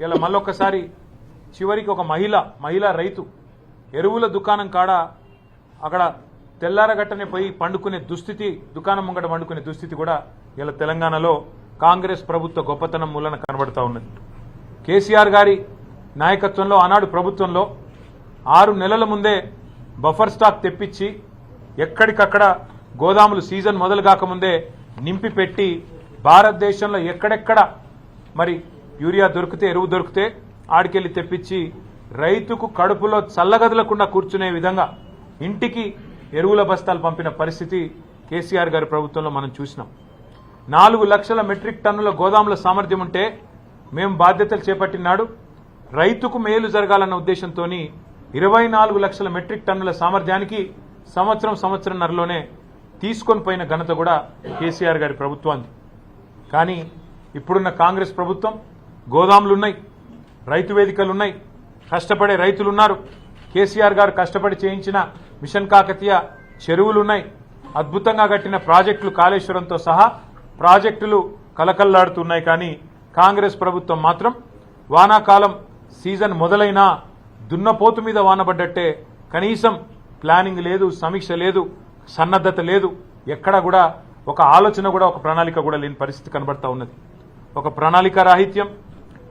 ఇలా మళ్ళొక్కసారి చివరికి ఒక మహిళా రైతు ఎరువుల దుకాణం కాడ అక్కడ తెల్లారగట్టనే పోయి పండుకునే దుస్థితి, దుకాణం ముంగట పండుకునే దుస్థితి కూడా ఇలా తెలంగాణలో కాంగ్రెస్ ప్రభుత్వ గొప్పతనం మూలన కనబడతా ఉన్నది. కేసీఆర్ గారి నాయకత్వంలో ఆనాడు ప్రభుత్వంలో 6 నెలల ముందే బఫర్ స్టాక్ తెప్పించి ఎక్కడికక్కడ గోదాములు సీజన్ మొదలు కాకముందే నింపి పెట్టి భారతదేశంలో ఎక్కడెక్కడ మరి యూరియా దొరికితే, ఎరువు దొరికితే ఆడికెళ్లి తెప్పించి రైతుకు కడుపులో చల్లగదలకుండా కూర్చునే విధంగా ఇంటికి ఎరువుల బస్తాలు పంపిన పరిస్థితి కేసీఆర్ గారి ప్రభుత్వంలో మనం చూసినాం. 4 లక్షల మెట్రిక్ టన్నుల గోదాముల సామర్థ్యం ఉంటే మేము బాధ్యతలు చేపట్టినాడు రైతుకు మేలు జరగాలన్న ఉద్దేశంతో 24 లక్షల మెట్రిక్ టన్నుల సామర్థ్యానికి సంవత్సరంన్నరలోనే తీసుకొని పోయిన ఘనత కూడా కేసీఆర్ గారి ప్రభుత్వానికి. కానీ ఇప్పుడున్న కాంగ్రెస్ ప్రభుత్వం గోదాములున్నాయి, రైతు వేదికలున్నాయి, కష్టపడే రైతులున్నారు. కేసీఆర్ గారు కష్టపడి చేయించిన మిషన్ కాకతీయ చెరువులున్నాయి, అద్భుతంగా కట్టిన ప్రాజెక్టులు కాళేశ్వరంతో సహా ప్రాజెక్టులు కలకల్లాడుతున్నాయి. కానీ కాంగ్రెస్ ప్రభుత్వం మాత్రం వానాకాలం సీజన్ మొదలైనా దున్నపోతు మీద వానబడ్డట్టే కనీసం ప్లానింగ్ లేదు, సమీక్ష లేదు, సన్నద్ధత లేదు, ఎక్కడ కూడా ఒక ఆలోచన కూడా, ఒక ప్రణాళిక కూడా లేని పరిస్థితి కనబడతా ఉన్నది. ఒక ప్రణాళిక రాహిత్యం,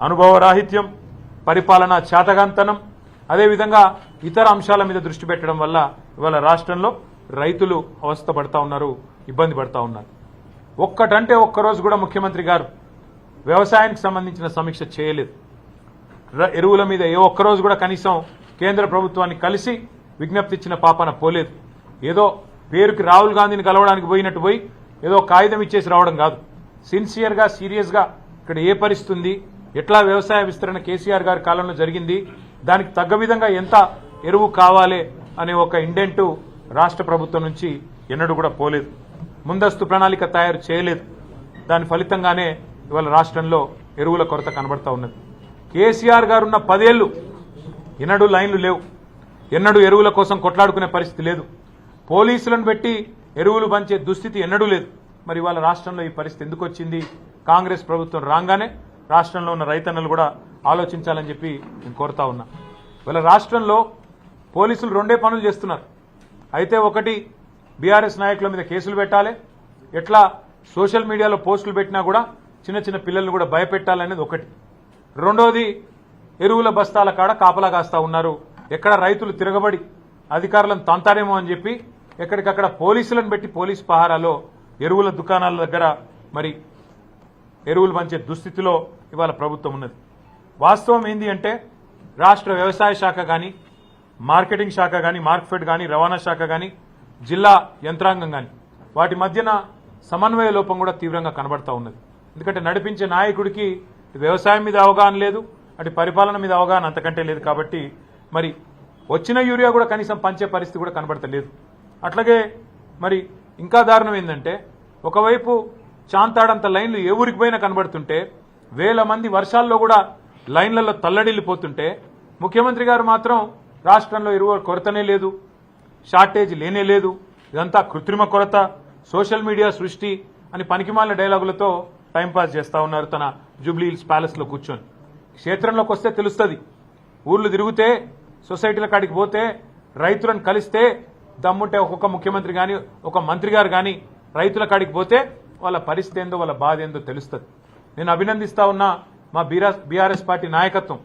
అనుభవ రాహిత్యం, పరిపాలనా చాతగాంతనం, అదేవిధంగా ఇతర అంశాల మీద దృష్టి పెట్టడం వల్ల ఇవాళ రాష్ట్రంలో రైతులు అవస్థ పడతా ఉన్నారు, ఇబ్బంది పడతా ఉన్నారు. ఒక్కటంటే ఒక్కరోజు కూడా ముఖ్యమంత్రి గారు వ్యవసాయానికి సంబంధించిన సమీక్ష చేయలేదు. ఎరువుల మీద ఏ ఒక్కరోజు కూడా కనీసం కేంద్ర ప్రభుత్వాన్ని కలిసి విజ్ఞప్తి ఇచ్చిన పాపన పోలేదు. ఏదో పేరుకి రాహుల్ గాంధీని కలవడానికి పోయినట్టు పోయి ఏదో కాగితం ఇచ్చేసి రావడం కాదు. సిన్సియర్గా, సీరియస్గా ఇక్కడ ఏ పరిస్థితి ఉంది, ఎట్లా వ్యవసాయ విస్తరణ కేసీఆర్ గారి కాలంలో జరిగింది, దానికి తగ్గ విధంగా ఎంత ఎరువు కావాలి అనే ఒక ఇండెంటు రాష్ట్ర ప్రభుత్వం నుంచి ఎన్నడూ కూడా పోలేదు. ముందస్తు ప్రణాళిక తయారు చేయలేదు. దాని ఫలితంగానే ఇవాళ రాష్ట్రంలో ఎరువుల కొరత కనబడతా ఉన్నది. కేసీఆర్ గారున్న 10 ఏళ్లు ఎన్నడూ లైన్లు లేవు, ఎన్నడూ ఎరువుల కోసం కొట్లాడుకునే పరిస్థితి లేదు, పోలీసులను పెట్టి ఎరువులు పంచే దుస్థితి ఎన్నడూ లేదు. మరి ఇవాళ రాష్ట్రంలో ఈ పరిస్థితి ఎందుకు వచ్చింది? కాంగ్రెస్ ప్రభుత్వం రాగానే రాష్ట్రంలో ఉన్న రైతన్నలు కూడా ఆలోచించాలని చెప్పి నేను కోరుతా ఉన్నా. ఇవాళ రాష్ట్రంలో పోలీసులు 2 పనులు చేస్తున్నారు. అయితే ఒకటి బీఆర్ఎస్ నాయకుల మీద కేసులు పెట్టాలి, ఎట్లా సోషల్ మీడియాలో పోస్టులు పెట్టినా కూడా చిన్న పిల్లల్ని కూడా భయపెట్టాలనేది ఒకటి. రెండోది ఎరువుల బస్తాల కాడ కాపలా కాస్తా ఉన్నారు. ఎక్కడ రైతులు తిరగబడి అధికారులను తంతారేమో అని చెప్పి ఎక్కడికక్కడ పోలీసులను పెట్టి పోలీసు పహారాలో ఎరువుల దుకాణాల దగ్గర మరి ఎరువులు పంచే దుస్థితిలో ఇవాళ ప్రభుత్వం ఉన్నది. వాస్తవం ఏంది అంటే రాష్ట్ర వ్యవసాయ శాఖ కానీ, మార్కెటింగ్ శాఖ కానీ, మార్కెట్ కానీ, రవాణా శాఖ కానీ, జిల్లా యంత్రాంగం కానీ వాటి మధ్యన సమన్వయ లోపం కూడా తీవ్రంగా కనబడతా ఉన్నది. ఎందుకంటే నడిపించే నాయకుడికి వ్యవసాయం మీద అవగాహన లేదు, అటు పరిపాలన మీద అవగాహన అంతకంటే లేదు. కాబట్టి మరి వచ్చిన యూరియా కూడా కనీసం పంచే పరిస్థితి కూడా కనబడతలేదు. అట్లాగే మరి ఇంకా దారుణం ఏంటంటే ఒకవైపు చాంతాడంత లైన్లు ఏ ఊరికి పోయినా కనబడుతుంటే, వేల మంది వర్షాల్లో కూడా లైన్లలో తల్లడిల్లిపోతుంటే ముఖ్యమంత్రి గారు మాత్రం రాష్ట్రంలో ఎరువుల కొరతనే లేదు, షార్టేజ్ లేనే లేదు, ఇదంతా కృత్రిమ కొరత, సోషల్ మీడియా సృష్టి అని పనికిమాలిన డైలాగులతో టైంపాస్ చేస్తూ ఉన్నారు తన జూబ్లీ హిల్స్ ప్యాలెస్లో కూర్చొని. క్షేత్రంలోకి వస్తే తెలుస్తుంది, ఊర్లు తిరిగితే, సొసైటీల కాడికి పోతే, రైతులను కలిస్తే దమ్ముంటే ఒక్కొక్క ముఖ్యమంత్రి కానీ, ఒక మంత్రి గారు కానీ రైతుల కాడికి పోతే వాళ్ళ పరిస్థితి ఏందో, వాళ్ళ బాధ ఏందో తెలుస్తుంది. నేను అభినందిస్తా ఉన్నా మా బీఆర్ఎస్ పార్టీ నాయకత్వం.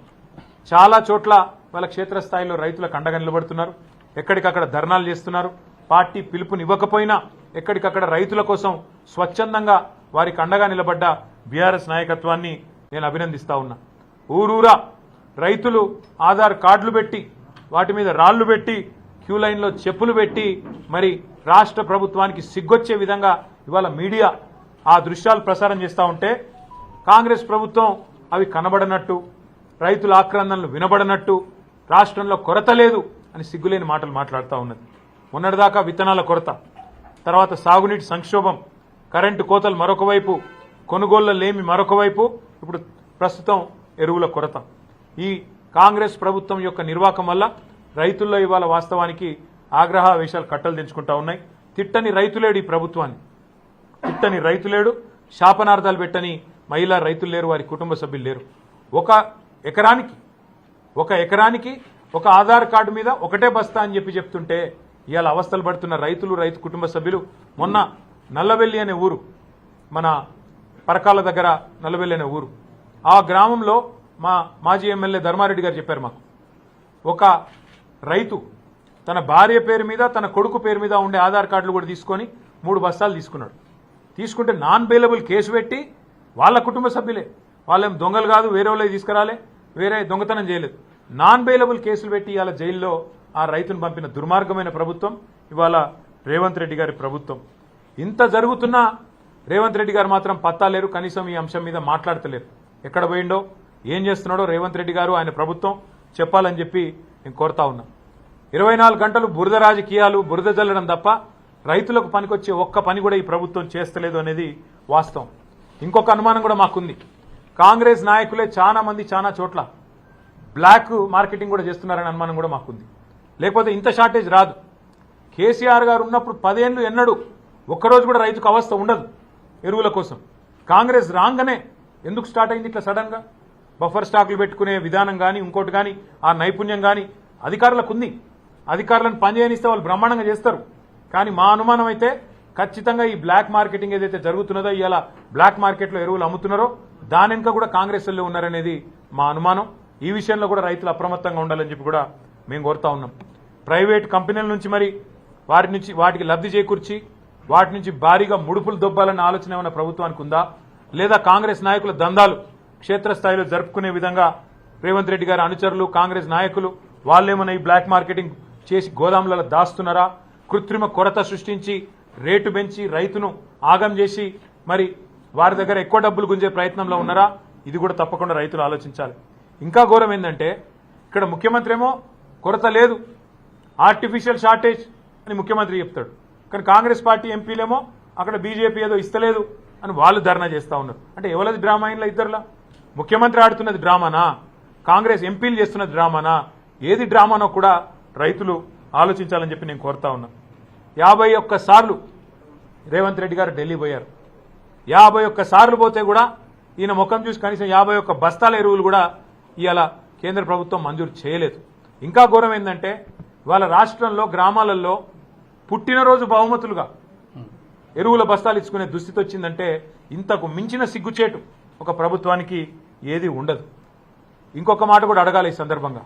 చాలా చోట్ల వాళ్ళ క్షేత్రస్థాయిలో రైతులకు అండగా నిలబడుతున్నారు, ఎక్కడికక్కడ ధర్నాలు చేస్తున్నారు. పార్టీ పిలుపునివ్వకపోయినా ఎక్కడికక్కడ రైతుల కోసం స్వచ్ఛందంగా వారికి అండగా నిలబడ్డ బీఆర్ఎస్ నాయకత్వాన్ని నేను అభినందిస్తా ఉన్నా. ఊరూరా రైతులు ఆధార్ కార్డులు పెట్టి, వాటి మీద రాళ్లు పెట్టి, క్యూ లైన్లో చెప్పులు పెట్టి మరి రాష్ట్ర ప్రభుత్వానికి సిగ్గొచ్చే విధంగా ఇవాళ మీడియా ఆ దృశ్యాలు ప్రసారం చేస్తూ ఉంటే కాంగ్రెస్ ప్రభుత్వం అవి కనబడనట్టు, రైతుల ఆక్రందనలు వినబడనట్టు, రాష్ట్రంలో కొరత లేదు అని సిగ్గులేని మాటలు మాట్లాడుతూ ఉన్నది. మొన్నటిదాకా విత్తనాల కొరత, తర్వాత సాగునీటి సంక్షోభం, కరెంటు కోతలు మరొక వైపు, కొనుగోళ్ల లేమి మరొక వైపు, ఇప్పుడు ప్రస్తుతం ఎరువుల కొరత. ఈ కాంగ్రెస్ ప్రభుత్వం యొక్క నిర్వాహకం వల్ల రైతుల్లో ఇవాళ వాస్తవానికి ఆగ్రహావేశాలు కట్టలు తెంచుకుంటా ఉన్నాయి. తిట్టని రైతులేడు ఈ ప్రభుత్వాన్ని, తిట్టని రైతులేడు, శాపనార్థాలు పెట్టని మహిళా రైతులు లేరు, వారి కుటుంబ సభ్యులు లేరు. ఒక ఎకరానికి ఒక ఆధార్ కార్డు మీద ఒకటే బస్తా అని చెప్తుంటే ఇవాళ అవస్థలు పడుతున్న రైతులు, రైతు కుటుంబ సభ్యులు. మొన్న నల్లవెల్లి అనే ఊరు, మన పరకాల దగ్గర నల్లవెల్లి అనే ఊరు, ఆ గ్రామంలో మా మాజీ ఎమ్మెల్యే ధర్మారెడ్డి గారు చెప్పారు మాకు, ఒక రైతు తన భార్య పేరు మీద తన కొడుకు పేరు మీద ఉండే ఆధార్ కార్డులు కూడా తీసుకొని 3 బస్తాలు తీసుకున్నాడు. తీసుకుంటే నాన్ బెయిలబుల్ కేసు పెట్టి వాళ్ళ కుటుంబ సభ్యులే, వాళ్ళేం దొంగలు కాదు, వేరే వాళ్ళకి తీసుకురాలే, వేరే దొంగతనం చేయలేదు, నాన్ బెయిలబుల్ కేసులు పెట్టి ఇవాళ జైల్లో ఆ రైతును పంపిన దుర్మార్గమైన ప్రభుత్వం ఇవాళ రేవంత్ రెడ్డి గారి ప్రభుత్వం. ఇంత జరుగుతున్నా రేవంత్ రెడ్డి గారు మాత్రం పత్తా లేరు, కనీసం ఈ అంశం మీద మాట్లాడతలేరు. ఎక్కడ పోయిండో, ఏం చేస్తున్నాడో రేవంత్ రెడ్డి గారు, ఆయన ప్రభుత్వం చెప్పాలని చెప్పి నేను కోరుతా ఉన్నా. 24 గంటలు బురద రాజకీయాలు, బురద జల్లడం తప్ప రైతులకు పనికొచ్చే ఒక్క పని కూడా ఈ ప్రభుత్వం చేస్తలేదు అనేది వాస్తవం. ఇంకొక అనుమానం కూడా మాకుంది, కాంగ్రెస్ నాయకులే చాలా మంది చాలా చోట్ల బ్లాక్ మార్కెటింగ్ కూడా చేస్తున్నారనే అనుమానం కూడా మాకుంది. లేకపోతే ఇంత షార్టేజ్ రాదు. కేసీఆర్ గారు ఉన్నప్పుడు 10 ఏళ్ళు ఎన్నడూ ఒక్కరోజు కూడా రైతుకు అవస్థ ఉండదు ఎరువుల కోసం. కాంగ్రెస్ రాగానే ఎందుకు స్టార్ట్ అయింది ఇట్లా సడన్గా? బఫర్ స్టాకులు పెట్టుకునే విధానం కానీ ఇంకోటి కానీ ఆ నైపుణ్యం కానీ అధికారులకు ఉంది. అధికారులను పనిచేయనిస్తే వాళ్ళు బ్రహ్మాండంగా చేస్తారు. కానీ మా అనుమానం అయితే ఖచ్చితంగా ఈ బ్లాక్ మార్కెటింగ్ ఏదైతే జరుగుతున్నదో, ఇవాళ బ్లాక్ మార్కెట్లో ఎరువులు అమ్ముతున్నారో దాని వెనుక కూడా కాంగ్రెస్ వాళ్ళు ఉన్నారనేది మా అనుమానం. ఈ విషయంలో కూడా రైతులు అప్రమత్తంగా ఉండాలని చెప్పి కూడా మేము కోరుతా ఉన్నాం. ప్రైవేట్ కంపెనీల నుంచి మరి వాటికి లబ్ధి చేకూర్చి వాటి నుంచి భారీగా ముడుపులు దొబ్బాలన్న ఆలోచన ఏమైనా ప్రభుత్వానికి ఉందా? లేదా కాంగ్రెస్ నాయకుల దందాలు క్షేత్రస్థాయిలో జరుపుకునే విధంగా రేవంత్ రెడ్డి గారి అనుచరులు, కాంగ్రెస్ నాయకులు వాళ్ళేమన్నా ఈ బ్లాక్ మార్కెటింగ్ చేసి గోదాములలో దాస్తున్నారా? కృత్రిమ కొరత సృష్టించి రేటు పెంచి రైతును ఆగం చేసి మరి వారి దగ్గర ఎక్కువ డబ్బులు గుంజే ప్రయత్నంలో ఉన్నారా? ఇది కూడా తప్పకుండా రైతులు ఆలోచించాలి. ఇంకా ఘోరం ఏంటంటే, ఇక్కడ ముఖ్యమంత్రి ఏమో కొరత లేదు, ఆర్టిఫిషియల్ షార్టేజ్ అని ముఖ్యమంత్రి చెప్తాడు. కానీ కాంగ్రెస్ పార్టీ ఎంపీలేమో అక్కడ బీజేపీ ఏదో ఇస్తలేదు అని వాళ్ళు ధర్నా చేస్తూ ఉన్నారు. అంటే ఎవరిది డ్రామా అయినా ఇద్దరులా? ముఖ్యమంత్రి ఆడుతున్నది డ్రామానా, కాంగ్రెస్ ఎంపీలు చేస్తున్నది డ్రామానా? ఏది డ్రామానో కూడా రైతులు ఆలోచించాలని చెప్పి నేను కోరుతా ఉన్నా. 51 సార్లు రేవంత్ రెడ్డి గారు ఢిల్లీ పోయారు. 51 సార్లు పోతే కూడా ఈయన ముఖం చూసి కనీసం 51 బస్తాల ఎరువులు కూడా ఇవాళ కేంద్ర ప్రభుత్వం మంజూరు చేయలేదు. ఇంకా ఘోరం ఏంటంటే, ఇవాళ రాష్ట్రంలో గ్రామాలలో పుట్టినరోజు బహుమతులుగా ఎరువుల బస్తాలు ఇచ్చుకునే దుస్థితి వచ్చిందంటే ఇంతకు మించిన సిగ్గుచేటు ఒక ప్రభుత్వానికి ఏది ఉండదు. ఇంకొక మాట కూడా అడగాలి ఈ సందర్భంగా.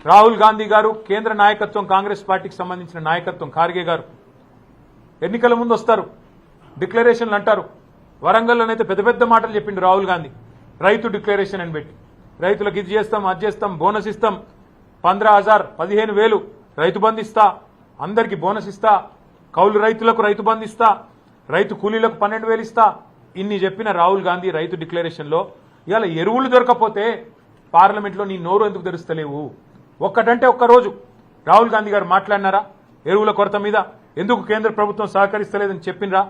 రాహుల్ గాంధీ గారు, కేంద్ర నాయకత్వం, కాంగ్రెస్ పార్టీకి సంబంధించిన నాయకత్వం, ఖార్గే గారు ఎన్నికల ముందు వస్తారు, డిక్లరేషన్లు అంటారు. వరంగల్లోనైతే పెద్ద పెద్ద మాటలు చెప్పిండు రాహుల్ గాంధీ, రైతు డిక్లరేషన్ అని పెట్టి రైతులకు ఇది చేస్తాం, అది చేస్తాం, బోనస్ ఇస్తాం, 15,000 15,000 రైతు బంధు ఇస్తా, అందరికీ బోనస్ ఇస్తా, కౌలు రైతులకు రైతు బంధు ఇస్తా, రైతు కూలీలకు 12,000 ఇస్తా. ఇన్ని చెప్పిన రాహుల్ గాంధీ రైతు డిక్లరేషన్లో ఇవాళ ఎరువులు దొరకపోతే పార్లమెంట్లో నీ నోరు ఎందుకు తెరుస్తలేవు? ఒక్కటంటే ఒక్కరోజు రాహుల్ గాంధీ గారు మాట్లాడినారా? ఎరువుల కొరత మీద ఎందుకు కేంద్ర ప్రభుత్వం సహకరిస్తలేదని చెప్పినరా?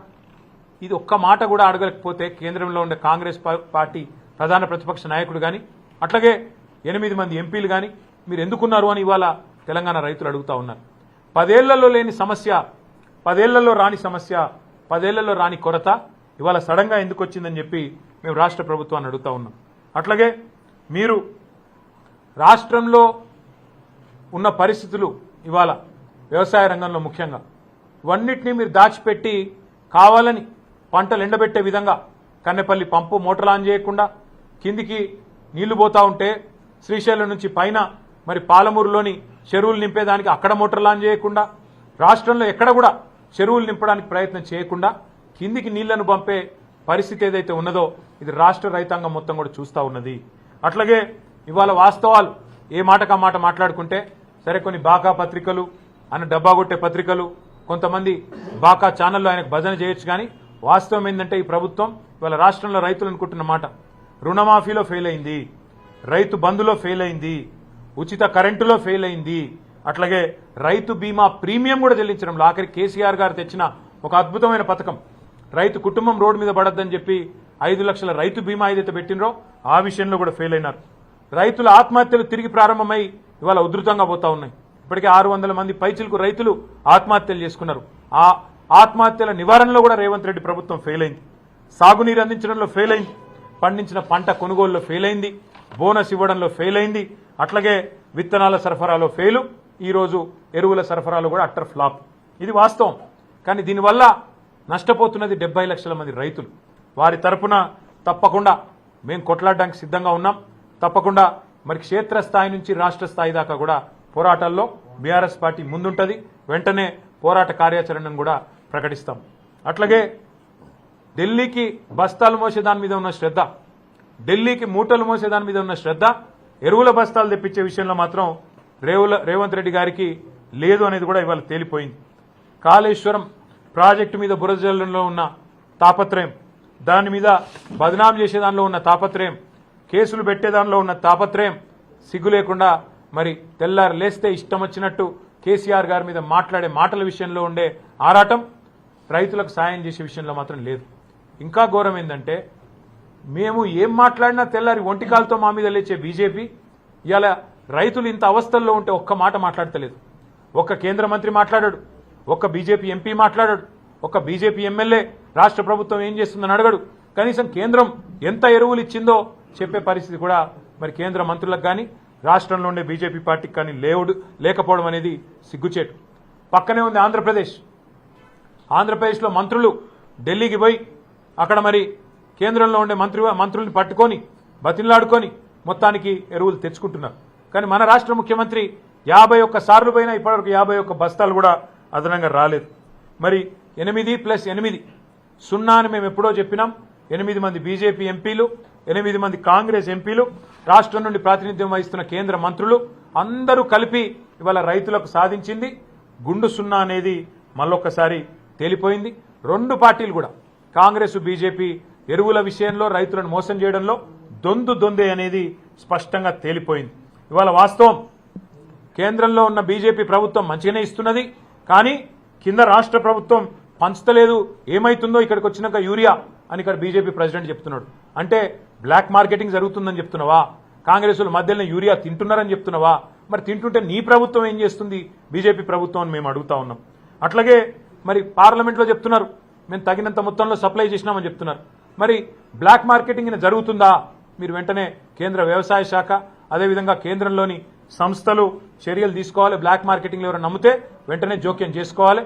ఇది ఒక్క మాట కూడా అడగలేకపోతే కేంద్రంలో ఉండే కాంగ్రెస్ పార్టీ ప్రధాన ప్రతిపక్ష నాయకుడు కానీ అట్లాగే 8 మంది ఎంపీలు కానీ మీరు ఎందుకున్నారు అని ఇవాళ తెలంగాణ రైతులు అడుగుతా ఉన్నారు. 10 ఏళ్లలో లేని సమస్య, 10 ఏళ్లలో రాని సమస్య, 10 ఏళ్లలో రాని కొరత ఇవాళ సడన్గా ఎందుకు వచ్చిందని చెప్పి మేము రాష్ట్ర ప్రభుత్వాన్ని అడుగుతా ఉన్నాం. అట్లాగే మీరు రాష్ట్రంలో ఉన్న పరిస్థితులు ఇవాళ వ్యవసాయ రంగంలో ముఖ్యంగా ఇవన్నిటినీ మీరు దాచిపెట్టి కావాలని పంటలు ఎండబెట్టే విధంగా కన్నెపల్లి పంపు మోటార్లు ఆన్ చేయకుండా కిందికి నీళ్లు పోతా ఉంటే శ్రీశైలం నుంచి పైన మరి పాలమూరులోని చెరువులు నింపేదానికి అక్కడ మోటార్లు ఆన్ చేయకుండా రాష్ట్రంలో ఎక్కడ కూడా చెరువులు నింపడానికి ప్రయత్నం చేయకుండా కిందికి నీళ్లను పంపే పరిస్థితి ఏదైతే ఉన్నదో ఇది రాష్ట్ర రైతాంగం మొత్తం కూడా చూస్తూ ఉన్నది. అట్లాగే ఇవాళ వాస్తవాలు ఏ మాటకా మాట మాట్లాడుకుంటే సరే, కొన్ని బాకా పత్రికలు ఆయన డబ్బా కొట్టే పత్రికలు, కొంతమంది బాకా ఛానల్లో ఆయనకు భజన చేయొచ్చు. కానీ వాస్తవం ఏంటంటే ఈ ప్రభుత్వం ఇవాళ రాష్ట్రంలో రైతులు అనుకుంటున్న మాట, రుణమాఫీలో ఫెయిల్ అయింది, రైతు బంధులో ఫెయిల్ అయింది, ఉచిత కరెంటులో ఫెయిల్ అయింది, అట్లాగే రైతు బీమా ప్రీమియం కూడా చెల్లించడంలో ఆఖరి కేసీఆర్ గారు తెచ్చిన ఒక అద్భుతమైన పథకం, రైతు కుటుంబం రోడ్డు మీద పడద్దని చెప్పి 5 లక్షల రైతు బీమా ఏదైతే పెట్టినరో ఆ విషయంలో కూడా ఫెయిల్ అయినారు. రైతుల ఆత్మహత్యలు తిరిగి ప్రారంభమై ఇవాళ ఉధృతంగా పోతా ఉన్నాయి. ఇప్పటికే 600 మంది పైచిలకు రైతులు ఆత్మహత్యలు చేసుకున్నారు. ఆ ఆత్మహత్యల నివారణలో కూడా రేవంత్ రెడ్డి ప్రభుత్వం ఫెయిల్ అయింది. సాగునీరు అందించడంలో ఫెయిల్ అయింది. పండించిన పంట కొనుగోలులో ఫెయిల్ అయింది. బోనస్ ఇవ్వడంలో ఫెయిల్ అయింది, అట్లాగే విత్తనాల సరఫరాలో ఫెయిలు, ఈరోజు ఎరువుల సరఫరాలో కూడా అట్టర్ ఫ్లాప్. ఇది వాస్తవం. కానీ దీనివల్ల నష్టపోతున్నది 70 లక్షల మంది రైతులు. వారి తరపున తప్పకుండా మేము కొట్లాడడానికి సిద్ధంగా ఉన్నాం. తప్పకుండా మరి క్షేత్రస్థాయి నుంచి రాష్ట్ర స్థాయి దాకా కూడా పోరాటాల్లో బీఆర్ఎస్ పార్టీ ముందుంటది. వెంటనే పోరాట కార్యాచరణను కూడా ప్రకటిస్తాం. అట్లాగే ఢిల్లీకి బస్తాలు మోసేదాని మీద ఉన్న శ్రద్ధ, ఢిల్లీకి మూటలు మోసేదాని మీద ఉన్న శ్రద్ధ ఎరువుల బస్తాలు తెప్పించే విషయంలో మాత్రం రేవంత్ రెడ్డి గారికి లేదు అనేది కూడా ఇవాళ తేలిపోయింది. కాళేశ్వరం ప్రాజెక్టు మీద బురదజల్లంలో ఉన్న తాపత్రయం, దాని మీద బదనాం చేసే దానిలో ఉన్న తాపత్రయం, కేసులు పెట్టేదానిలో ఉన్న తాపత్రయం, సిగ్గు లేకుండా మరి తెల్లారు లేస్తే ఇష్టం వచ్చినట్టు కేసీఆర్ గారి మీద మాట్లాడే మాటల విషయంలో ఉండే ఆరాటం రైతులకు సాయం చేసే విషయంలో మాత్రం లేదు. ఇంకా ఘోరం ఏంటంటే మేము ఏం మాట్లాడినా తెల్లారి ఒంటికాలతో మా మీద లేచే బీజేపీ ఇవాళ రైతులు ఇంత అవస్థల్లో ఉంటే ఒక్క మాట మాట్లాడతలేదు. ఒక్క కేంద్ర మంత్రి మాట్లాడాడు, ఒక్క బీజేపీ ఎంపీ మాట్లాడాడు, ఒక్క బీజేపీ ఎమ్మెల్యే రాష్ట్ర ప్రభుత్వం ఏం చేస్తుందని అడగడు. కనీసం కేంద్రం ఎంత ఎరువులు ఇచ్చిందో చెప్పే పరిస్థితి కూడా మరి కేంద్ర మంత్రులకు కానీ రాష్ట్రంలో ఉండే బీజేపీ పార్టీకి కానీ లేకపోవడం అనేది సిగ్గుచేటు. పక్కనే ఉంది ఆంధ్రప్రదేశ్. ఆంధ్రప్రదేశ్లో మంత్రులు ఢిల్లీకి పోయి అక్కడ మరి కేంద్రంలో ఉండే మంత్రుల్ని పట్టుకొని బతిలాడుకొని మొత్తానికి ఎరువులు తెచ్చుకుంటున్నారు. కానీ మన రాష్ట్ర ముఖ్యమంత్రి 51 సార్లు పోయినా ఇప్పటివరకు 51 బస్తాలు కూడా అదనంగా రాలేదు. మరి 8+8 0 అని మేము ఎప్పుడో చెప్పినాం. 8 మంది బీజేపీ ఎంపీలు, 8 మంది కాంగ్రెస్ ఎంపీలు, రాష్ట్రం నుండి ప్రాతినిధ్యం వహిస్తున్న కేంద్ర మంత్రులు అందరూ కలిపి ఇవాళ రైతులకు సాధించింది గుండు 0 అనేది మళ్ళొక్కసారి తేలిపోయింది. రెండు పార్టీలు కూడా కాంగ్రెస్ బీజేపీ ఎరువుల విషయంలో రైతులను మోసం చేయడంలో దొందే అనేది స్పష్టంగా తేలిపోయింది. ఇవాళ వాస్తవం కేంద్రంలో ఉన్న బీజేపీ ప్రభుత్వం మంచిగానే ఇస్తున్నది, కానీ కింద రాష్ట్ర ప్రభుత్వం పంచలేదు. ఏమైతుందో ఇక్కడికి వచ్చినాక యూరియా అని ఇక్కడ బీజేపీ ప్రెసిడెంట్ చెప్తున్నాడు. అంటే బ్లాక్ మార్కెటింగ్ జరుగుతుందని చెప్తున్నావా? కాంగ్రెస్ మధ్యలో యూరియా తింటున్నారని చెప్తున్నావా? మరి తింటుంటే నీ ప్రభుత్వం ఏం చేస్తుంది బీజేపీ ప్రభుత్వం అని మేము అడుగుతా ఉన్నాం. అట్లాగే మరి పార్లమెంట్లో చెప్తున్నారు మేము తగినంత మొత్తంలో సప్లై చేసినామని చెప్తున్నారు. మరి బ్లాక్ మార్కెటింగ్ జరుగుతుందా? మీరు వెంటనే కేంద్ర వ్యవసాయ శాఖ అదేవిధంగా కేంద్రంలోని సంస్థలు చర్యలు తీసుకోవాలి. బ్లాక్ మార్కెటింగ్ ఎవరైనా నమ్మితే వెంటనే జోక్యం చేసుకోవాలి.